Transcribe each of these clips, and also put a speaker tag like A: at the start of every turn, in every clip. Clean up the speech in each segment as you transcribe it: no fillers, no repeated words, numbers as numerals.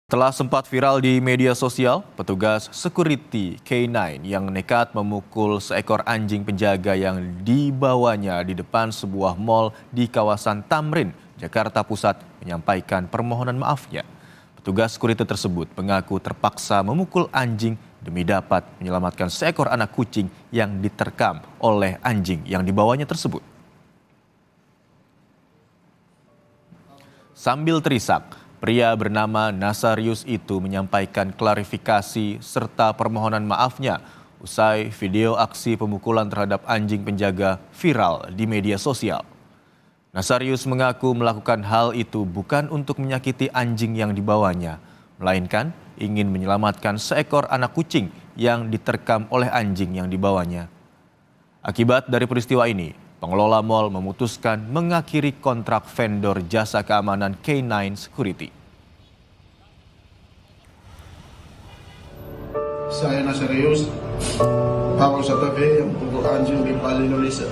A: Setelah sempat viral di media sosial, petugas security K9 yang nekat memukul seekor anjing penjaga yang dibawanya di depan sebuah mal di kawasan Tamrin, Jakarta Pusat menyampaikan permohonan maafnya. Petugas security tersebut mengaku terpaksa memukul anjing demi dapat menyelamatkan seekor anak kucing yang diterkam oleh anjing yang dibawanya tersebut. Sambil terisak, pria bernama Nasarius itu menyampaikan klarifikasi serta permohonan maafnya usai video aksi pemukulan terhadap anjing penjaga viral di media sosial. Nasarius mengaku melakukan hal itu bukan untuk menyakiti anjing yang dibawanya, melainkan ingin menyelamatkan seekor anak kucing yang diterkam oleh anjing yang dibawanya. Akibat dari peristiwa ini, pengelola mal memutuskan mengakhiri kontrak vendor jasa keamanan K9 Security.
B: Saya Nasarius, Pawang Satabe yang pukul anjing di Bali, Indonesia.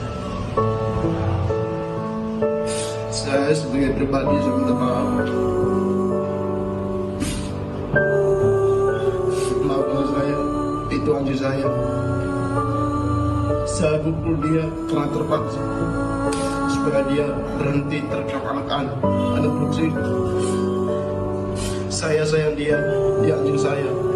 B: Saya sebagai pribadi saya minta maaf. Maafkan saya, itu anjing saya. Saya pukul dia karena terpaksa supaya dia berhenti terkam anak kucing. Saya sayang dia anjing saya.